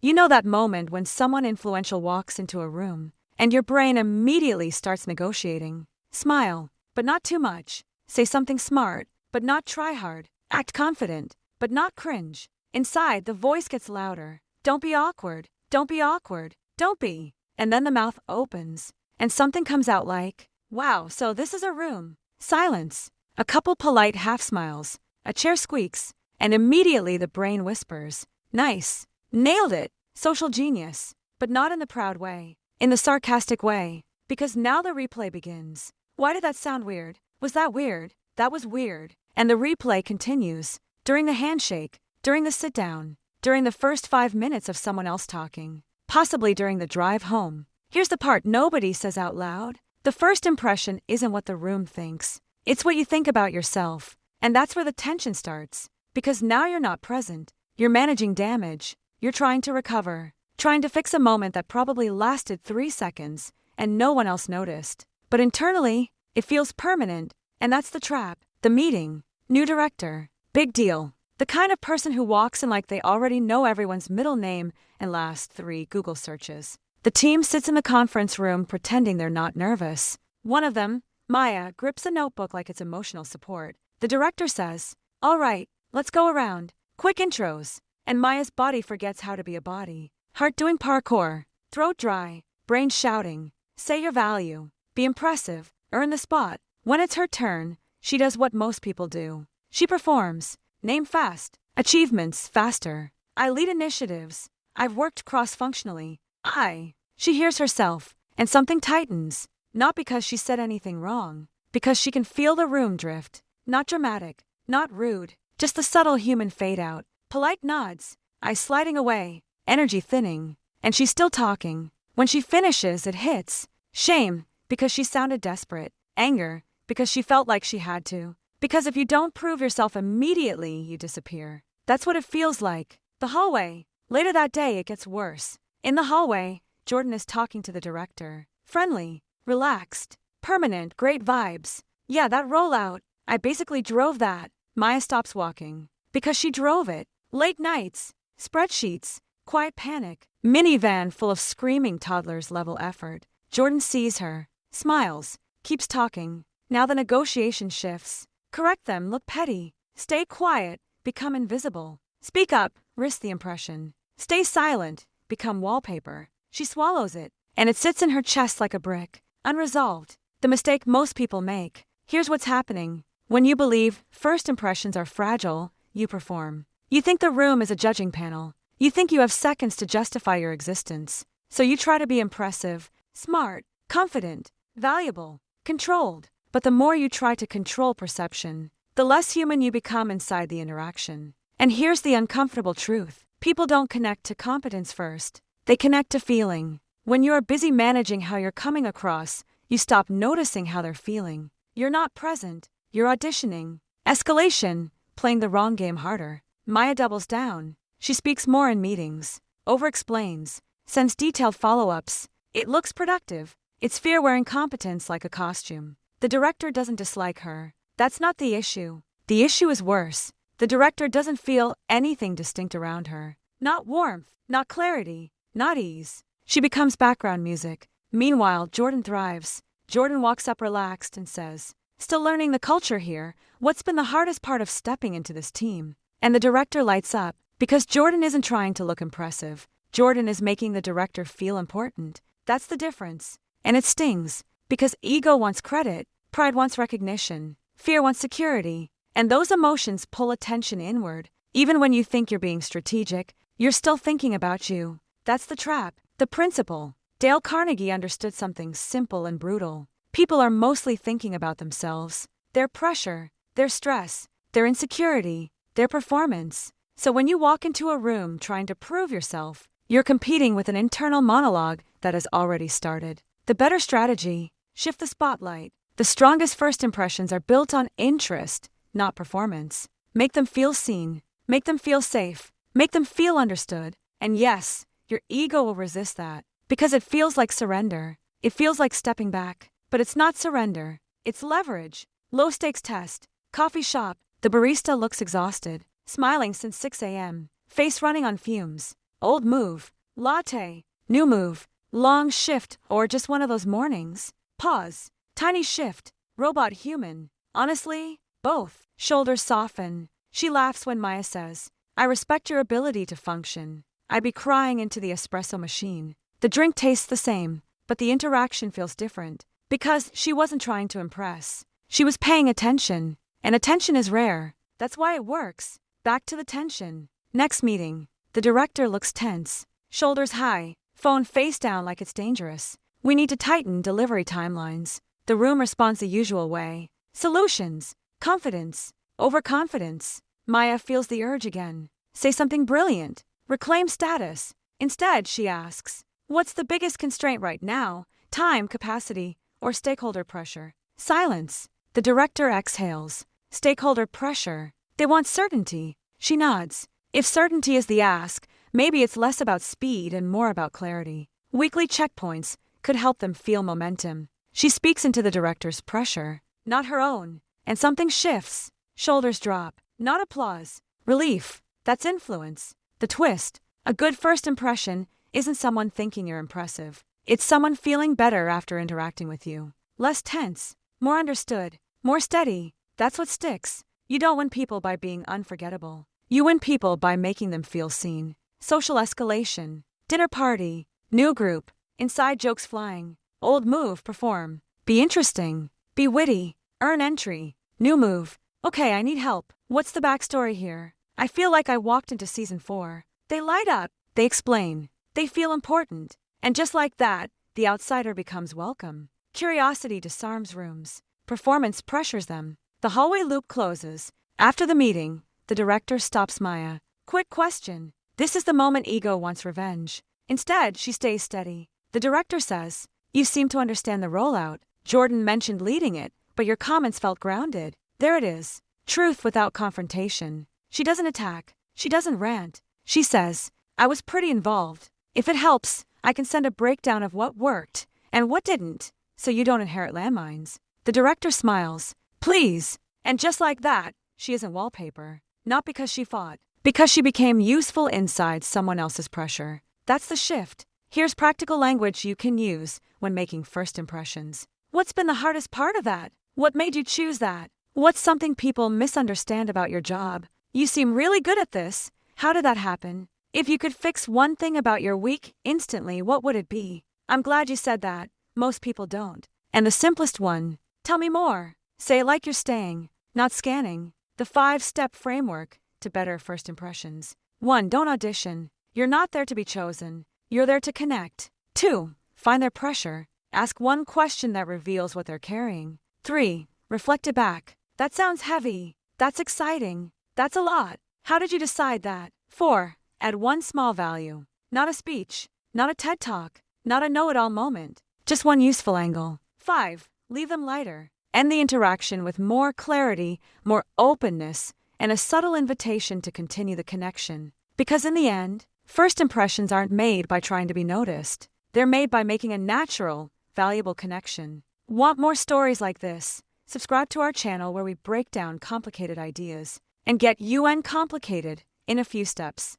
You know that moment when someone influential walks into a room, and your brain immediately starts negotiating. Smile, but not too much. Say something smart, but not try hard. Act confident, but not cringe. Inside, the voice gets louder. Don't be awkward. Don't be awkward. Don't be. And then the mouth opens, and something comes out like, wow, so this is a room. Silence. A couple polite half smiles. A chair squeaks, and immediately the brain whispers, nice. Nailed it. Social genius. But not in the proud way. In the sarcastic way. Because now the replay begins. Why did that sound weird? Was that weird? That was weird. And the replay continues. During the handshake. During the sit down. During the first 5 minutes of someone else talking. Possibly during the drive home. Here's the part nobody says out loud. The first impression isn't what the room thinks. It's what you think about yourself. And that's where the tension starts. Because now you're not present. You're managing damage. You're trying to recover. Trying to fix a moment that probably lasted 3 seconds, and no one else noticed. But internally, it feels permanent. And that's the trap. The meeting. New director. Big deal. The kind of person who walks in like they already know everyone's middle name and last 3 Google searches. The team sits in the conference room pretending they're not nervous. One of them, Maya, grips a notebook like it's emotional support. The director says, all right, let's go around. Quick intros. And Maya's body forgets how to be a body. Heart doing parkour. Throat dry. Brain shouting. Say your value. Be impressive. Earn the spot. When it's her turn, she does what most people do. She performs. Name fast. Achievements faster. I lead initiatives. I've worked cross-functionally. She hears herself, and something tightens. Not because she said anything wrong. Because she can feel the room drift. Not dramatic. Not rude. Just the subtle human fade-out. Polite nods. Eyes sliding away. Energy thinning. And she's still talking. When she finishes, it hits. Shame, because she sounded desperate. Anger, because she felt like she had to. Because if you don't prove yourself immediately, you disappear. That's what it feels like. The hallway. Later that day, it gets worse. In the hallway, Jordan is talking to the director. Friendly. Relaxed. Permanent. Great vibes. Yeah, that rollout. I basically drove that. Maya stops walking. Because she drove it. Late nights. Spreadsheets. Quiet panic. Minivan full of screaming toddlers level effort. Jordan sees her. Smiles. Keeps talking. Now the negotiation shifts. Correct them. Look petty. Stay quiet. Become invisible. Speak up. Risk the impression. Stay silent. Become wallpaper. She swallows it. And it sits in her chest like a brick. Unresolved. The mistake most people make. Here's what's happening. When you believe first impressions are fragile, you perform. You think the room is a judging panel. You think you have seconds to justify your existence. So you try to be impressive, smart, confident, valuable, controlled. But the more you try to control perception, the less human you become inside the interaction. And here's the uncomfortable truth. People don't connect to competence first. They connect to feeling. When you are busy managing how you're coming across, you stop noticing how they're feeling. You're not present. You're auditioning. Escalation. Playing the wrong game harder. Maya doubles down. She speaks more in meetings. Over-explains. Sends detailed follow-ups. It looks productive. It's fear wearing competence like a costume. The director doesn't dislike her. That's not the issue. The issue is worse. The director doesn't feel anything distinct around her. Not warmth. Not clarity. Not ease. She becomes background music. Meanwhile, Jordan thrives. Jordan walks up relaxed and says, still learning the culture here. What's been the hardest part of stepping into this team? And the director lights up. Because Jordan isn't trying to look impressive. Jordan is making the director feel important. That's the difference. And it stings. Because ego wants credit. Pride wants recognition. Fear wants security. And those emotions pull attention inward. Even when you think you're being strategic, you're still thinking about you. That's the trap. The principle. Dale Carnegie understood something simple and brutal. People are mostly thinking about themselves. Their pressure. Their stress. Their insecurity. Their performance. So when you walk into a room trying to prove yourself, you're competing with an internal monologue that has already started. The better strategy. Shift the spotlight. The strongest first impressions are built on interest, not performance. Make them feel seen. Make them feel safe. Make them feel understood. And yes, your ego will resist that. Because it feels like surrender. It feels like stepping back. But it's not surrender. It's leverage. Low-stakes test. Coffee shop. The barista looks exhausted. Smiling since 6 a.m. Face running on fumes. Old move. Latte. New move. Long shift or just one of those mornings. Pause. Tiny shift. Robot human. Honestly, both. Shoulders soften. She laughs when Maya says, I respect your ability to function. I'd be crying into the espresso machine. The drink tastes the same, but the interaction feels different. Because she wasn't trying to impress. She was paying attention. And attention is rare. That's why it works. Back to the tension. Next meeting. The director looks tense. Shoulders high. Phone face down like it's dangerous. We need to tighten delivery timelines. The room responds the usual way. Solutions. Confidence. Overconfidence. Maya feels the urge again. Say something brilliant. Reclaim status. Instead, she asks, what's the biggest constraint right now? Time, capacity, or stakeholder pressure? Silence. The director exhales. Stakeholder pressure. They want certainty. She nods. If certainty is the ask, maybe it's less about speed and more about clarity. Weekly checkpoints could help them feel momentum. She speaks into the director's pressure, not her own, and something shifts. Shoulders drop. Not applause. Relief. That's influence. The twist. A good first impression isn't someone thinking you're impressive. It's someone feeling better after interacting with you. Less tense. More understood. More steady. That's what sticks. You don't win people by being unforgettable. You win people by making them feel seen. Social escalation. Dinner party. New group. Inside jokes flying. Old move, perform. Be interesting. Be witty. Earn entry. New move. Okay, I need help. What's the backstory here? I feel like I walked into season 4. They light up. They explain. They feel important. And just like that, the outsider becomes welcome. Curiosity disarms rooms. Performance pressures them. The hallway loop closes. After the meeting, the director stops Maya. Quick question. This is the moment ego wants revenge. Instead, she stays steady. The director says, you seem to understand the rollout. Jordan mentioned leading it, but your comments felt grounded. There it is. Truth without confrontation. She doesn't attack. She doesn't rant. She says, I was pretty involved. If it helps, I can send a breakdown of what worked and what didn't, so you don't inherit landmines. The director smiles. Please. And just like that, she isn't wallpaper. Not because she fought. Because she became useful inside someone else's pressure. That's the shift. Here's practical language you can use when making first impressions. What's been the hardest part of that? What made you choose that? What's something people misunderstand about your job? You seem really good at this. How did that happen? If you could fix one thing about your week instantly, what would it be? I'm glad you said that. Most people don't. And the simplest one, tell me more. Say like you're staying, not scanning. The 5-step framework to better first impressions. 1. Don't audition. You're not there to be chosen. You're there to connect. 2. Find their pressure. Ask one question that reveals what they're carrying. 3. Reflect it back. That sounds heavy. That's exciting. That's a lot. How did you decide that? 4. Add one small value. Not a speech. Not a TED Talk. Not a know-it-all moment. Just one useful angle. 5. Leave them lighter. End the interaction with more clarity, more openness, and a subtle invitation to continue the connection. Because in the end, first impressions aren't made by trying to be noticed. They're made by making a natural, valuable connection. Want more stories like this? Subscribe to our channel where we break down complicated ideas and get UN complicated in a few steps.